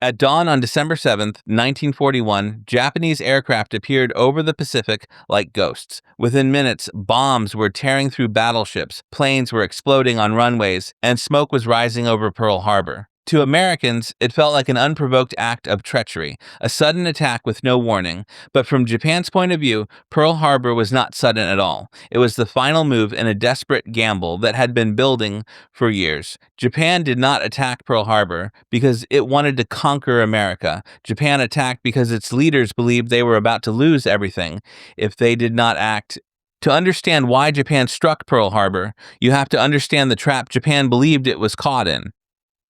At dawn on December 7th, 1941, Japanese aircraft appeared over the Pacific like ghosts. Within minutes, bombs were tearing through battleships, planes were exploding on runways, and smoke was rising over Pearl Harbor. To Americans, it felt like an unprovoked act of treachery, a sudden attack with no warning. But from Japan's point of view, Pearl Harbor was not sudden at all. It was the final move in a desperate gamble that had been building for years. Japan did not attack Pearl Harbor because it wanted to conquer America. Japan attacked because its leaders believed they were about to lose everything if they did not act. To understand why Japan struck Pearl Harbor, you have to understand the trap Japan believed it was caught in.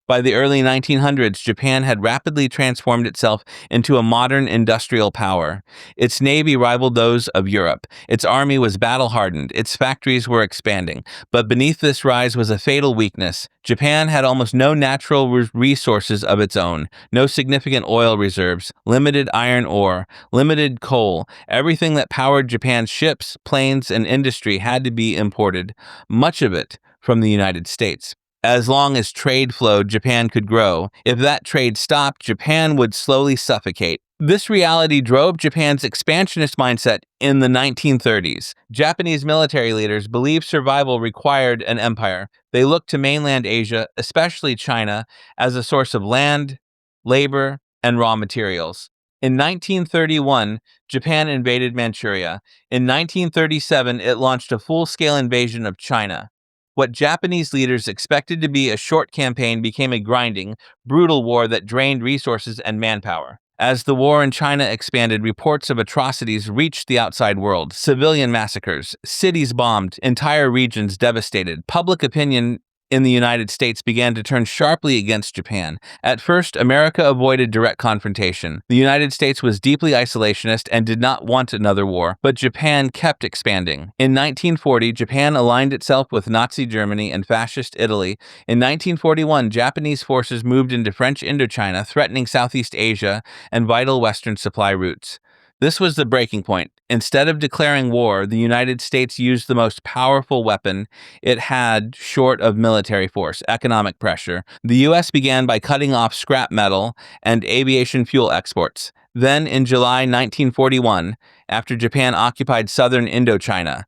By the early 1900s, Japan had rapidly transformed itself into a modern industrial power. Its navy rivaled those of Europe. Its army was battle-hardened. Its factories were expanding. But beneath this rise was a fatal weakness. Japan had almost no natural resources of its own, no significant oil reserves, limited iron ore, limited coal. Everything that powered Japan's ships, planes, and industry had to be imported, much of it from the United States. As long as trade flowed, Japan could grow. If that trade stopped, Japan would slowly suffocate. This reality drove Japan's expansionist mindset in the 1930s. Japanese military leaders believed survival required an empire. They looked to mainland Asia, especially China, as a source of land, labor, and raw materials. In 1931, Japan invaded Manchuria. In 1937, it launched a full-scale invasion of China. What Japanese leaders expected to be a short campaign became a grinding, brutal war that drained resources and manpower. As the war in China expanded, reports of atrocities reached the outside world. Civilian massacres, cities bombed, entire regions devastated. Public opinion in the United States began to turn sharply against Japan. At first, America avoided direct confrontation. The United States was deeply isolationist and did not want another war, but Japan kept expanding. In 1940, Japan aligned itself with Nazi Germany and Fascist Italy. In 1941, Japanese forces moved into French Indochina, threatening Southeast Asia and vital Western supply routes. This was the breaking point. Instead of declaring war, the United States used the most powerful weapon it had short of military force: economic pressure. The U.S. began by cutting off scrap metal and aviation fuel exports. Then, in July 1941, after Japan occupied southern Indochina,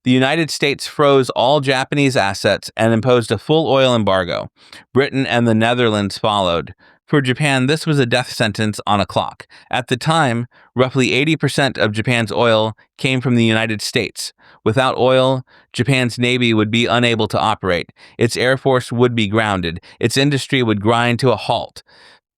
the United States froze all Japanese assets and imposed a full oil embargo. Britain and the Netherlands followed. For Japan, this was a death sentence on a clock. At the time, roughly 80% of Japan's oil came from the United States. Without oil, Japan's navy would be unable to operate. Its air force would be grounded. Its industry would grind to a halt.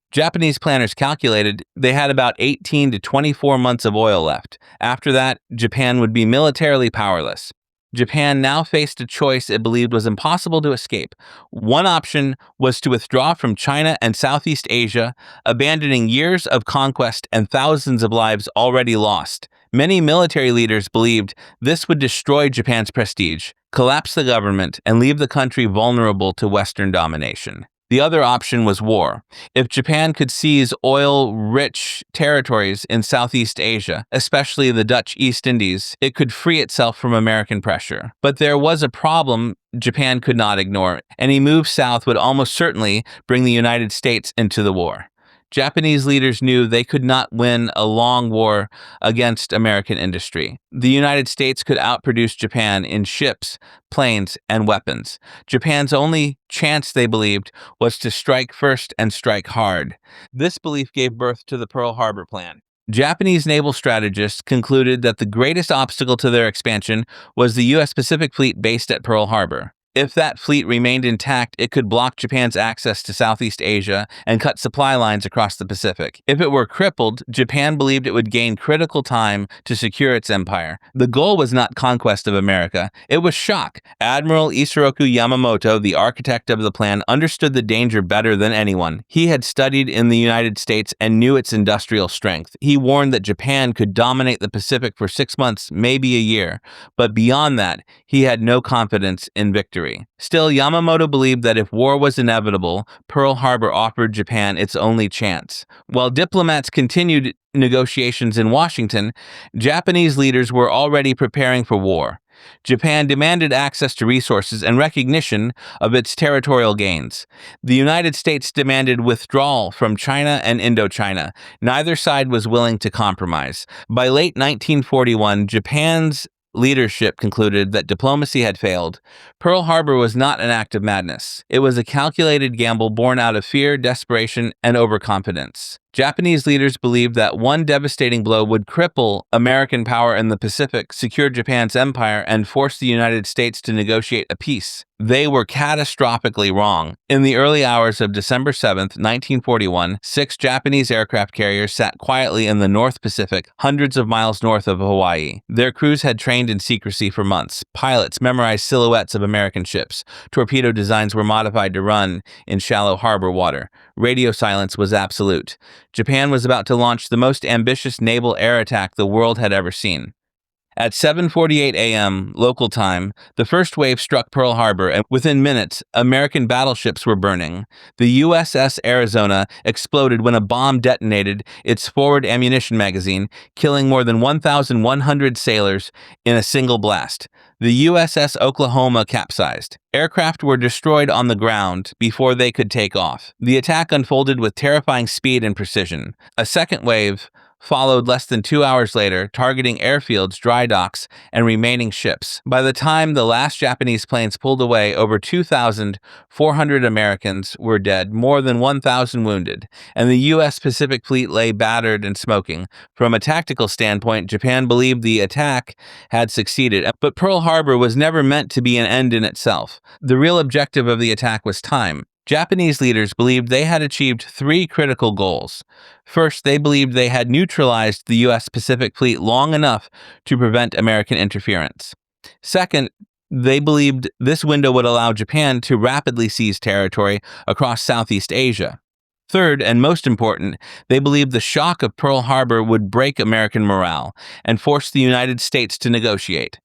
Japanese planners calculated they had about 18 to 24 months of oil left. After that, Japan would be militarily powerless. Japan now faced a choice it believed was impossible to escape. One option was to withdraw from China and Southeast Asia, abandoning years of conquest and thousands of lives already lost. Many military leaders believed this would destroy Japan's prestige, collapse the government, and leave the country vulnerable to Western domination. The other option was war. If Japan could seize oil-rich territories in Southeast Asia, especially the Dutch East Indies, it could free itself from American pressure. But there was a problem Japan could not ignore. Any move south would almost certainly bring the United States into the war. Japanese leaders knew they could not win a long war against American industry. The United States could outproduce Japan in ships, planes, and weapons. Japan's only chance, they believed, was to strike first and strike hard. This belief gave birth to the Pearl Harbor Plan. Japanese naval strategists concluded that the greatest obstacle to their expansion was the U.S. Pacific Fleet based at Pearl Harbor. If that fleet remained intact, it could block Japan's access to Southeast Asia and cut supply lines across the Pacific. If it were crippled, Japan believed it would gain critical time to secure its empire. The goal was not conquest of America, it was shock. Admiral Isoroku Yamamoto, the architect of the plan, understood the danger better than anyone. He had studied in the United States and knew its industrial strength. He warned that Japan could dominate the Pacific for 6 months, maybe a year, but beyond that, he had no confidence in victory. Still, Yamamoto believed that if war was inevitable, Pearl Harbor offered Japan its only chance. While diplomats continued negotiations in Washington, Japanese leaders were already preparing for war. Japan demanded access to resources and recognition of its territorial gains. The United States demanded withdrawal from China and Indochina. Neither side was willing to compromise. By late 1941, Japan's leadership concluded that diplomacy had failed. Pearl Harbor was not an act of madness. It was a calculated gamble born out of fear, desperation, and overconfidence. Japanese leaders believed that one devastating blow would cripple American power in the Pacific, secure Japan's empire, and force the United States to negotiate a peace. They were catastrophically wrong. In the early hours of December 7, 1941, 6 Japanese aircraft carriers sat quietly in the North Pacific, hundreds of miles north of Hawaii. Their crews had trained in secrecy for months. Pilots memorized silhouettes of American ships. Torpedo designs were modified to run in shallow harbor water. Radio silence was absolute. Japan was about to launch the most ambitious naval air attack the world had ever seen. At 7:48 a.m. local time, the first wave struck Pearl Harbor, and within minutes, American battleships were burning. The USS Arizona exploded when a bomb detonated its forward ammunition magazine, killing more than 1,100 sailors in a single blast. The USS Oklahoma capsized. Aircraft were destroyed on the ground before they could take off. The attack unfolded with terrifying speed and precision. A second wave followed less than 2 hours later, targeting airfields, dry docks, and remaining ships. By the time the last Japanese planes pulled away, over 2,400 Americans were dead, more than 1,000 wounded, and the U.S. Pacific Fleet lay battered and smoking. From a tactical standpoint, Japan believed the attack had succeeded, but Pearl Harbor was never meant to be an end in itself. The real objective of the attack was time. Japanese leaders believed they had achieved 3 critical goals. First, they believed they had neutralized the U.S. Pacific Fleet long enough to prevent American interference. Second, they believed this window would allow Japan to rapidly seize territory across Southeast Asia. Third, and most important, they believed the shock of Pearl Harbor would break American morale and force the United States to negotiate.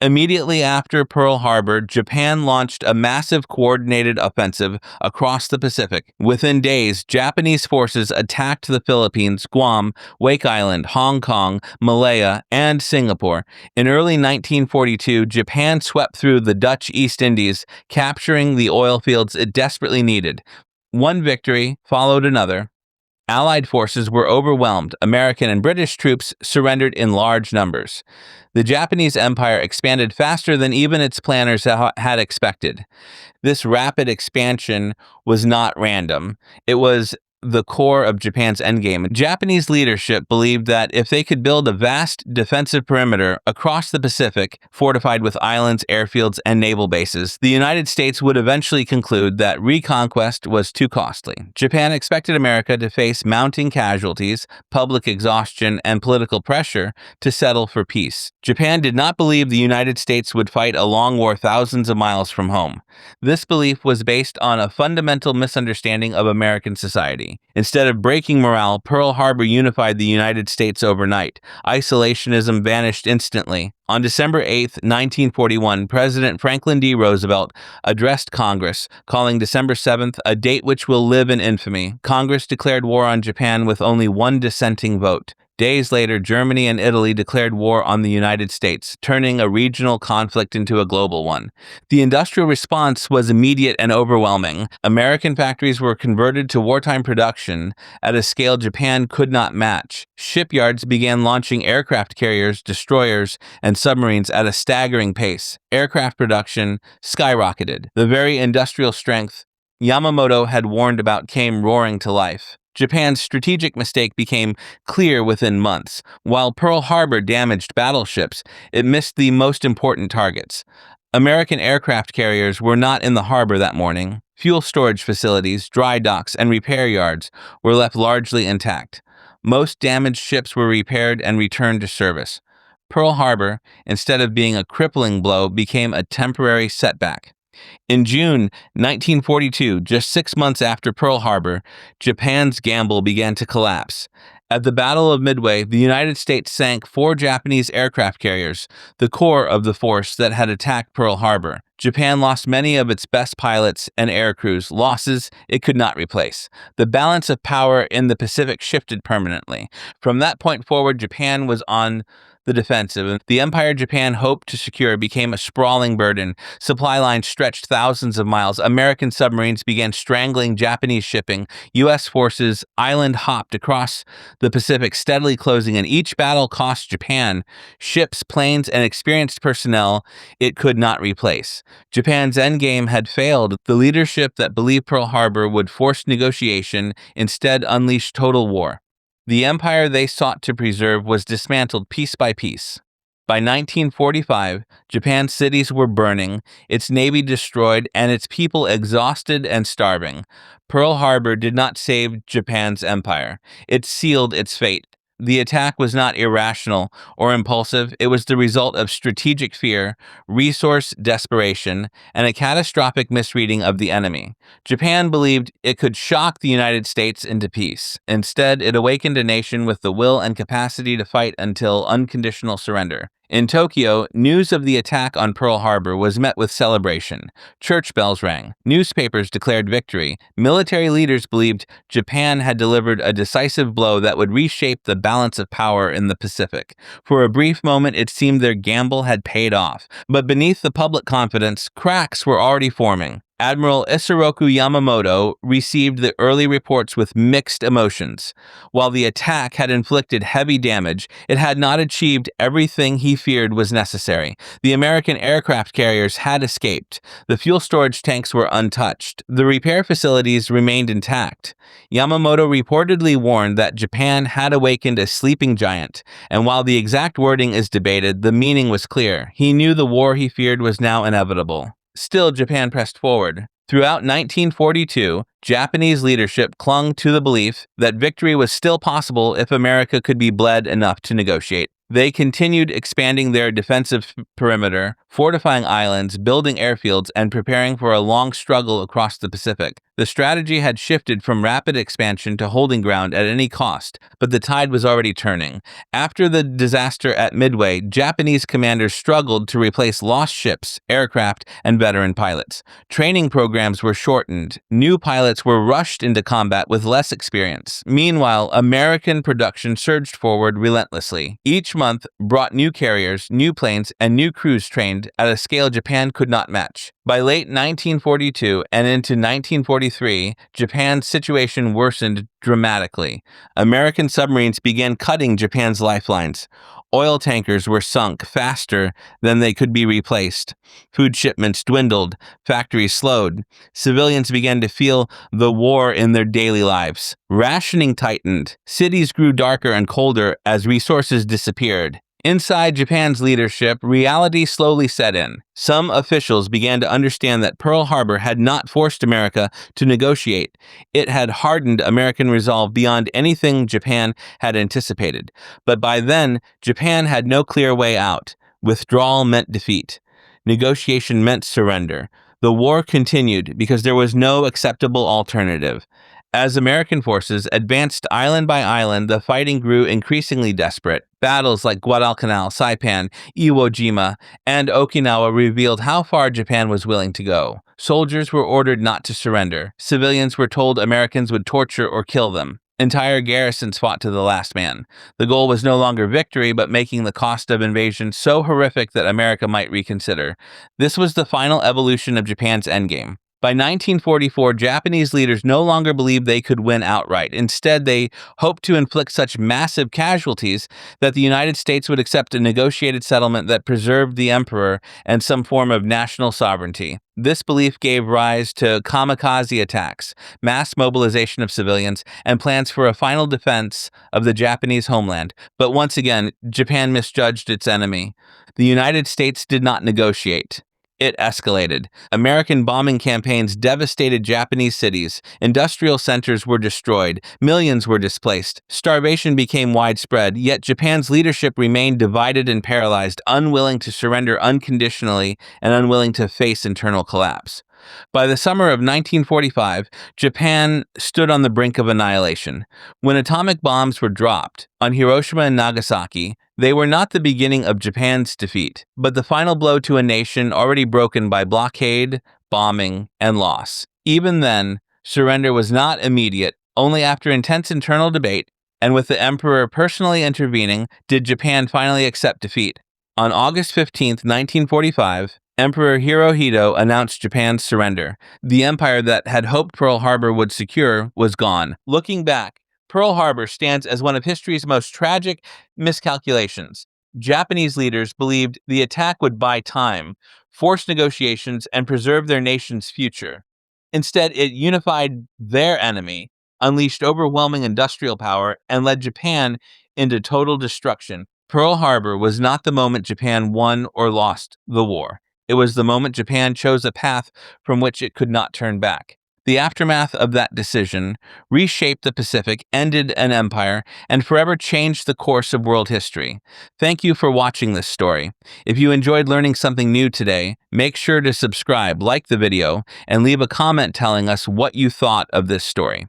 Immediately after Pearl Harbor, Japan launched a massive coordinated offensive across the Pacific. Within days, Japanese forces attacked the Philippines, Guam, Wake Island, Hong Kong, Malaya, and Singapore. In early 1942, Japan swept through the Dutch East Indies, capturing the oil fields it desperately needed. One victory followed another. Allied forces were overwhelmed. American and British troops surrendered in large numbers. The Japanese empire expanded faster than even its planners had expected. This rapid expansion was not random. It was the core of Japan's endgame. Japanese leadership believed that if they could build a vast defensive perimeter across the Pacific, fortified with islands, airfields, and naval bases, the United States would eventually conclude that reconquest was too costly. Japan expected America to face mounting casualties, public exhaustion, and political pressure to settle for peace. Japan did not believe the United States would fight a long war thousands of miles from home. This belief was based on a fundamental misunderstanding of American society. Instead of breaking morale, Pearl Harbor unified the United States overnight. Isolationism vanished instantly. On December 8, 1941, President Franklin D. Roosevelt addressed Congress, calling December 7th a date which will live in infamy. Congress declared war on Japan with only one dissenting vote. Days later, Germany and Italy declared war on the United States, turning a regional conflict into a global one. The industrial response was immediate and overwhelming. American factories were converted to wartime production at a scale Japan could not match. Shipyards began launching aircraft carriers, destroyers, and submarines at a staggering pace. Aircraft production skyrocketed. The very industrial strength Yamamoto had warned about came roaring to life. Japan's strategic mistake became clear within months. While Pearl Harbor damaged battleships, it missed the most important targets. American aircraft carriers were not in the harbor that morning. Fuel storage facilities, dry docks, and repair yards were left largely intact. Most damaged ships were repaired and returned to service. Pearl Harbor, instead of being a crippling blow, became a temporary setback. In June 1942, just 6 months after Pearl Harbor, Japan's gamble began to collapse. At the Battle of Midway, the United States sank 4 Japanese aircraft carriers, the core of the force that had attacked Pearl Harbor. Japan lost many of its best pilots and air crews, losses it could not replace. The balance of power in the Pacific shifted permanently. From that point forward, Japan was on the defensive. The empire Japan hoped to secure became a sprawling burden. Supply lines stretched thousands of miles. American submarines began strangling Japanese shipping. U.S. forces island hopped across the Pacific, steadily closing in. Each battle cost Japan ships, planes, and experienced personnel it could not replace. Japan's endgame had failed. The leadership that believed Pearl Harbor would force negotiation instead unleashed total war. The empire they sought to preserve was dismantled piece by piece. By 1945, Japan's cities were burning, its navy destroyed, and its people exhausted and starving. Pearl Harbor did not save Japan's empire. It sealed its fate. The attack was not irrational or impulsive. It was the result of strategic fear, resource desperation, and a catastrophic misreading of the enemy. Japan believed it could shock the United States into peace. Instead, it awakened a nation with the will and capacity to fight until unconditional surrender. In Tokyo, news of the attack on Pearl Harbor was met with celebration. Church bells rang. Newspapers declared victory. Military leaders believed Japan had delivered a decisive blow that would reshape the balance of power in the Pacific. For a brief moment, it seemed their gamble had paid off. But beneath the public confidence, cracks were already forming. Admiral Isoroku Yamamoto received the early reports with mixed emotions. While the attack had inflicted heavy damage, it had not achieved everything he feared was necessary. The American aircraft carriers had escaped. The fuel storage tanks were untouched. The repair facilities remained intact. Yamamoto reportedly warned that Japan had awakened a sleeping giant, and while the exact wording is debated, the meaning was clear. He knew the war he feared was now inevitable. Still, Japan pressed forward. Throughout 1942, Japanese leadership clung to the belief that victory was still possible if America could be bled enough to negotiate. They continued expanding their defensive perimeter, fortifying islands, building airfields, and preparing for a long struggle across the Pacific. The strategy had shifted from rapid expansion to holding ground at any cost, but the tide was already turning. After the disaster at Midway, Japanese commanders struggled to replace lost ships, aircraft, and veteran pilots. Training programs were shortened. New pilots were rushed into combat with less experience. Meanwhile, American production surged forward relentlessly. Each month brought new carriers, new planes, and new crews trained at a scale Japan could not match. By late 1942 and into 1943, Japan's situation worsened dramatically. American submarines began cutting Japan's lifelines. Oil tankers were sunk faster than they could be replaced. Food shipments dwindled. Factories slowed. Civilians began to feel the war in their daily lives. Rationing tightened. Cities grew darker and colder as resources disappeared. Inside Japan's leadership, reality slowly set in. Some officials began to understand that Pearl Harbor had not forced America to negotiate. It had hardened American resolve beyond anything Japan had anticipated. But by then, Japan had no clear way out. Withdrawal meant defeat. Negotiation meant surrender. The war continued because there was no acceptable alternative. As American forces advanced island by island, the fighting grew increasingly desperate. Battles like Guadalcanal, Saipan, Iwo Jima, and Okinawa revealed how far Japan was willing to go. Soldiers were ordered not to surrender. Civilians were told Americans would torture or kill them. Entire garrisons fought to the last man. The goal was no longer victory, but making the cost of invasion so horrific that America might reconsider. This was the final evolution of Japan's endgame. By 1944, Japanese leaders no longer believed they could win outright. Instead, they hoped to inflict such massive casualties that the United States would accept a negotiated settlement that preserved the emperor and some form of national sovereignty. This belief gave rise to kamikaze attacks, mass mobilization of civilians, and plans for a final defense of the Japanese homeland. But once again, Japan misjudged its enemy. The United States did not negotiate. It escalated. American bombing campaigns devastated Japanese cities. Industrial centers were destroyed. Millions were displaced. Starvation became widespread, yet Japan's leadership remained divided and paralyzed, unwilling to surrender unconditionally and unwilling to face internal collapse. By the summer of 1945, Japan stood on the brink of annihilation. When atomic bombs were dropped on Hiroshima and Nagasaki, they were not the beginning of Japan's defeat, but the final blow to a nation already broken by blockade, bombing, and loss. Even then, surrender was not immediate. Only after intense internal debate, And with the emperor personally intervening, did Japan finally accept defeat. On August 15th, 1945, Emperor Hirohito announced Japan's surrender. The empire that had hoped Pearl Harbor would secure was gone. Looking back, Pearl Harbor stands as one of history's most tragic miscalculations. Japanese leaders believed the attack would buy time, force negotiations, and preserve their nation's future. Instead, it unified their enemy, unleashed overwhelming industrial power, and led Japan into total destruction. Pearl Harbor was not the moment Japan won or lost the war. It was the moment Japan chose a path from which it could not turn back. The aftermath of that decision reshaped the Pacific, ended an empire, and forever changed the course of world history. Thank you for watching this story. If you enjoyed learning something new today, make sure to subscribe, like the video, and leave a comment telling us what you thought of this story.